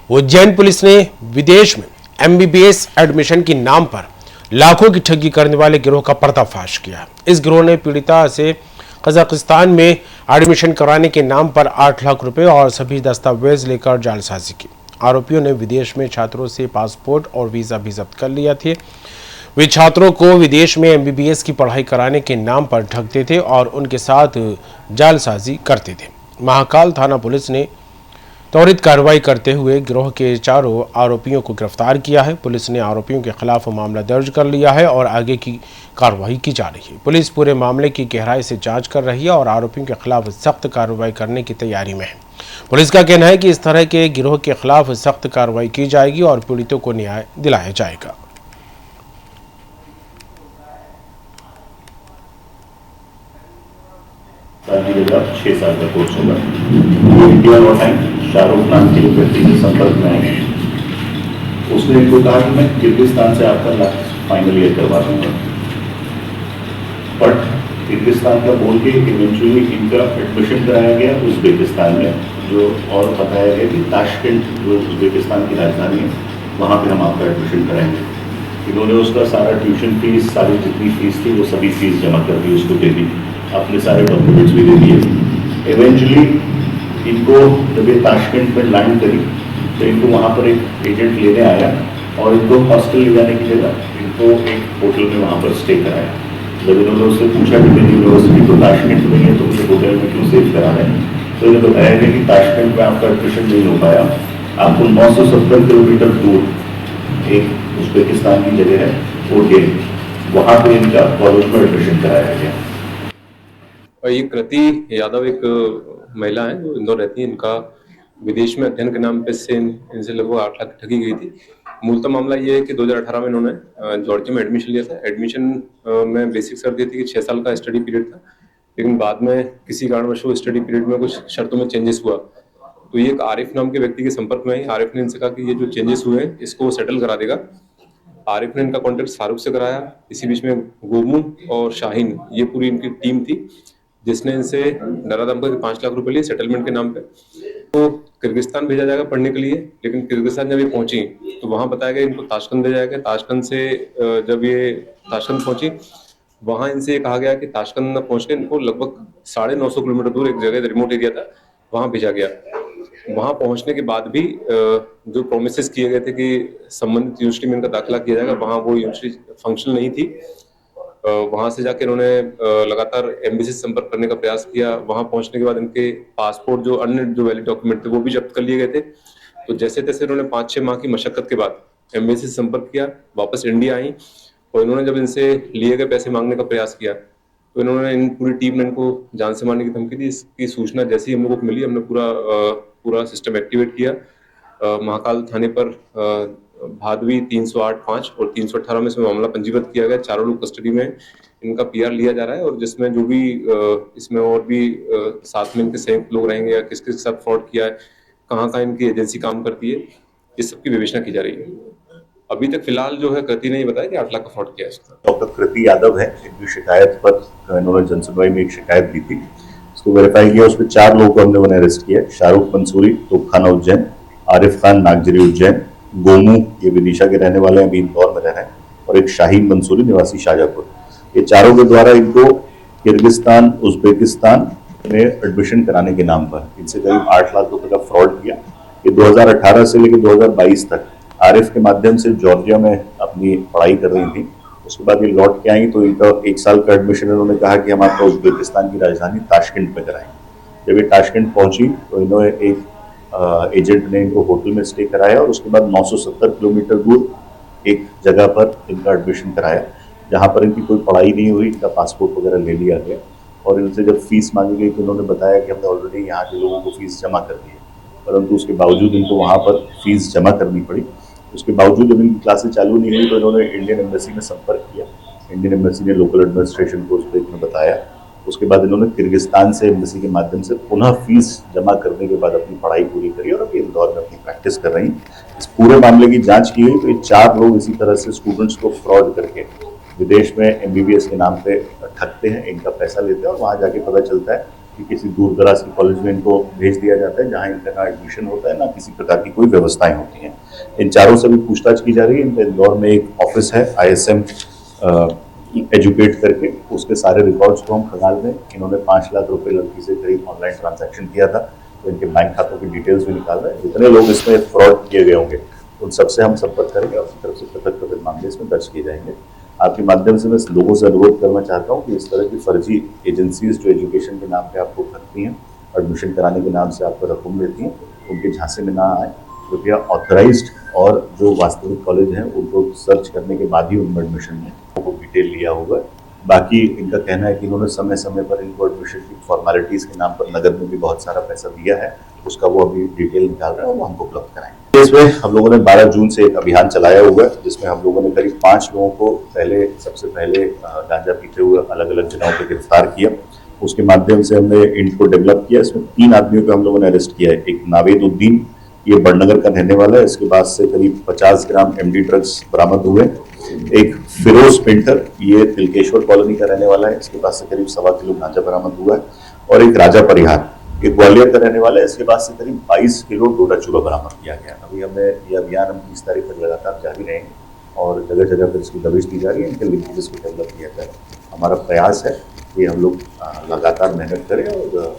Ujjain police ने विदेश में एमबीबीएस एडमिशन के नाम पर लाखों की ठगी करने वाले गिरोह का पर्दाफाश किया। इस गिरोह ने पीड़िता से कजाकिस्तान में एडमिशन कराने के नाम पर 8 लाख रुपए और सभी दस्तावेज लेकर जालसाजी की। आरोपियों ने विदेश में छात्रों से पासपोर्ट और वीजा भी जब्त कर लिया थे। वे छात्रों को विदेश में एमबीबीएस की पढ़ाई कराने के नाम पर ठगते थे और उनके साथ जालसाजी करते थे। महाकाल थाना पुलिस ने त्वरित कार्रवाई करते हुए गिरोह के चारों आरोपियों को गिरफ्तार किया है। पुलिस ने आरोपियों के खिलाफ मामला दर्ज कर लिया है और आगे की कार्रवाई की जा रही है। पुलिस पूरे मामले की गहराई से जांच कर रही है और आरोपियों के खिलाफ सख्त कार्रवाई करने की तैयारी में है। पुलिस का कहना है कि इस तरह के गिरोह के खिलाफ सख्त कार्रवाई की जाएगी और पीड़ितों को न्याय दिलाया जाएगा। मिलेगा 6 साल का कोर्स होगा। इंडिया लॉ टाइम शाहरुख नाम के व्यक्ति के संपर्क में आए। उसने इनको कहा कि मैं किर्गिस्तान से आपका फाइनल ईयर करवा दूंगा, बट किर्गिस्तान का बोल के इवेंचुअली इनका एडमिशन कराया गया उज्बेकिस्तान में, जो और बताया गया कि ताशकेंट जो उज्बेकिस्तान की राजधानी है वहाँ पे हम आपका एडमिशन कराएंगे। इन्होंने उसका सारा ट्यूशन फीस, सारी जितनी फीस थी वो सभी फीस जमा कर दी, उसको दे दी, अपने सारे डॉक्यूमेंट्स भी दे दिए। इवेंचुअली इनको जब ये ताशकेंट में लैंड करी तो इनको वहाँ पर एक एजेंट लेने आया और इनको हॉस्टल ले जाने की जगह इनको एक होटल में वहाँ पर स्टे कराया। जब इन्होंने उससे पूछा कि मेरी यूनिवर्सिटी तो ताशकेंट में है तो मुझे होटल में क्यों सेव करा रहे हैं, तो इन्हें बताया गया कि ताशकेंट में आपका एडमिशन नहीं हो पाया, आपको 970 किलोमीटर दूर एक उज्बेकिस्तान की जगह है ओटे, वहाँ पर इनका कॉलेज में एडमिशन कराया गया। ये कृति यादव एक महिला है जो इंदौर रहती है। इनका विदेश में अध्ययन के नाम पे से इनसे लगभग 8 लाख ठगी गई थी। मूलतः मामला ये है कि 2018 में इन्होंने जॉर्जिया में एडमिशन लिया था। एडमिशन में बेसिक शर्त ये थी कि 6 साल का स्टडी पीरियड था, लेकिन बाद में किसी कारणवश वो स्टडी पीरियड में कुछ शर्तों में चेंजेस हुआ। तो ये एक आरिफ नाम के व्यक्ति के संपर्क में आई। आरिफ ने इनसे कहा कि ये जो चेंजेस हुए हैं इसको सेटल करा देगा। आरिफ ने इनका कॉन्टेक्ट शाहरुख से कराया। इसी बीच में गोमू और शाहीन, ये पूरी इनकी टीम थी जिसने इनसे डराधम कर 5 लाख रुपए लिए सेटलमेंट के नाम पे। तो किर्गिस्तान भेजा जाएगा पढ़ने के लिए, लेकिन किर्गिस्तान जब ये पहुंची तो वहां बताया गया इनको ताशकंद भेजा जाएगा। ताशकंद से जब ये ताशकंद पहुंची वहां इनसे ये कहा गया कि ताशकंद पहुंच के इनको लगभग 950 किलोमीटर दूर एक जगह रिमोट एरिया था वहां भेजा गया। वहां पहुंचने के बाद भी जो प्रोमिसेस किए गए थे कि संबंधित यूनिवर्सिटी में इनका दाखिला किया जाएगा, वहां वो यूनिवर्सिटी फंक्शनल नहीं थी। वहां से जाकर उन्होंने लगातार एम्बेसी से संपर्क करने का प्रयास किया। वहां पहुंचने के बाद इनके पासपोर्ट जो अन्य जो वैलिड डॉक्यूमेंट थे वो भी जब्त कर लिए गए थे। तो जैसे तैसे उन्होंने 5-6 माह की मशक्कत के बाद एम्बेसी से संपर्क किया, वापस इंडिया आई और इन्होंने जब इनसे लिए गए पैसे मांगने का प्रयास किया तो इन्होंने इन पूरी टीम ने इनको जान से मारने की धमकी दी। इसकी सूचना जैसे ही हम लोगों को मिली, हमने पूरा सिस्टम एक्टिवेट किया। महाकाल थाने पर भादवी 308-5 और 318 में इसमें मामला पंजीबद्ध किया गया। चारों लोग कस्टडी में, इनका पीआर लिया जा रहा है और जिसमें जो भी इसमें और भी साथ में इनके संयुक्त लोग रहेंगे या किस किस के साथ फ्रॉड किया है, कहाँ इनकी एजेंसी काम करती है, इस सब की विवेचना की जा रही है। अभी तक फिलहाल जो है कृति ने बताया कि 8 लाख का फ्रॉड किया है। डॉक्टर कृति यादव है, इनकी शिकायत पर इन्होंने जनसुनवाई में एक शिकायत दी थी, उसको वेरीफाई किया। उसमें 4 लोगों को हम लोगों ने अरेस्ट किया। शाहरुख मंसूरी, तोपखाना उज्जैन, आरिफ खान नागजरी उज्जैन, गोमू ये विदिशा के रहने वाले हैं, अभी इंदौर में रह रहे हैं, और एक शाहीन मंसूरी निवासी शाहजहांपुर। ये चारों के द्वारा इनको किर्गिस्तान, उज्बेकिस्तान में एडमिशन कराने के नाम पर इनसे करीब 8 लाख रुपए का फ्रॉड किया। ये 2018 से लेकर 2022 तक आरिफ के माध्यम से जॉर्जिया में अपनी पढ़ाई कर रही थी। उसके बाद ये लौट के आई तो इनका 1 साल का एडमिशन इन्होंने कहा कि हम आपका उज्बेकिस्तान की राजधानी ताशकेंट में कराएंगे। जब ये ताशकेंट पहुंची तो इन्होंने एक एजेंट ने इनको होटल में स्टे कराया और उसके बाद 970 किलोमीटर दूर एक जगह पर इनका एडमिशन कराया, जहां पर इनकी कोई पढ़ाई नहीं हुई। इनका पासपोर्ट वगैरह ले लिया गया और इनसे जब फीस मांगी गई तो उन्होंने बताया कि हमने ऑलरेडी यहाँ के लोगों को फीस जमा कर दी है, परंतु उसके बावजूद इनको वहाँ पर फीस जमा करनी पड़ी। उसके बावजूद जब इनकी क्लासेस चालू नहीं हुई तो इन्होंने इंडियन एम्बेसी में संपर्क किया। इंडियन एम्बेसी ने लोकल एडमिनिस्ट्रेशन को उस पर बताया। उसके बाद इन्होंने किर्गिस्तान से एम्बेसी के माध्यम से पुनः फीस जमा करने के बाद अपनी पढ़ाई पूरी करी और अभी इंदौर में अपनी प्रैक्टिस कर रही। इस पूरे मामले की जांच की गई तो ये 4 लोग इसी तरह से स्टूडेंट्स को फ्रॉड करके विदेश में एमबीबीएस के नाम पे ठगते हैं, इनका पैसा लेते हैं और वहाँ जाके पता चलता है कि किसी दूर दराज के कॉलेज में इनको भेज दिया जाता है जहाँ इनका ना एडमिशन होता है ना किसी प्रकार की कोई व्यवस्थाएं होती हैं। इन चारों से भी पूछताछ की जा रही है। इनका इंदौर में एक ऑफिस है ISM एजुकेट करके, उसके सारे रिकॉर्ड्स को हम खंगाल रहे हैं। इन्होंने 5 लाख रुपए लड़की से करीब ऑनलाइन ट्रांजैक्शन किया था, तो इनके बैंक खातों की डिटेल्स भी निकाल रहे हैं। जितने लोग इसमें फ्रॉड किए गए होंगे उन सबसे हम संपर्क करेंगे और उनकी तरफ से पृथक पृथक मामले इसमें दर्ज किए जाएंगे। आपके माध्यम से मैं लोगों से अनुरोध करना चाहता हूँ कि इस तरह की फर्जी एजेंसीज जो एजुकेशन के नाम पे आपको करती हैं, एडमिशन कराने के नाम से आपको रकम लेती हैं, उनके झांसे में ना आए। कृपया ऑथराइज्ड और जो वास्तविक कॉलेज हैं उनको सर्च करने के बाद ही उनमें एडमिशन में वो डिटेल लिया होगा। बाकी इनका कहना है कि इन्होंने समय समय पर इनको एडमिशन की फॉर्मेलिटीज़ के नाम पर नगद में भी बहुत सारा पैसा दिया है, उसका वो अभी डिटेल निकाल रहे हैं और वो हमको उपलब्ध कराएंगे। इसमें हम लोगों ने 12 जून से एक अभियान चलाया हुआ है, जिसमें हम लोगों ने करीब 5 लोगों को सबसे पहले गांजा पीते हुए अलग अलग जगहों पर गिरफ्तार किया। उसके माध्यम से हमने इनको डेवलप किया। इसमें 3 आदमियों को हम लोगों ने अरेस्ट किया है। एक नावेदुद्दीन, ये बड़नगर का रहने वाला है, इसके पास से करीब 50 ग्राम MD ड्रग्स बरामद हुए। एक फिरोज पेंटर, ये तिलकेश्वर कॉलोनी का रहने वाला है, इसके पास से करीब 1.25 किलो गांजा बरामद हुआ है। और एक राजा परिहार, ये ग्वालियर का रहने वाला है, इसके पास से करीब 22 किलो डोडा चूरा बरामद किया गया। अभी हमें ये अभियान हम 30 तारीख तक लगातार जारी रहेंगे और जगह जगह पर इसकी दबिश दी जा रही है, इनके लिंकेजेस को डेवलप किया जा रहा है। हमारा प्रयास है कि हम लोग लगातार मेहनत करें और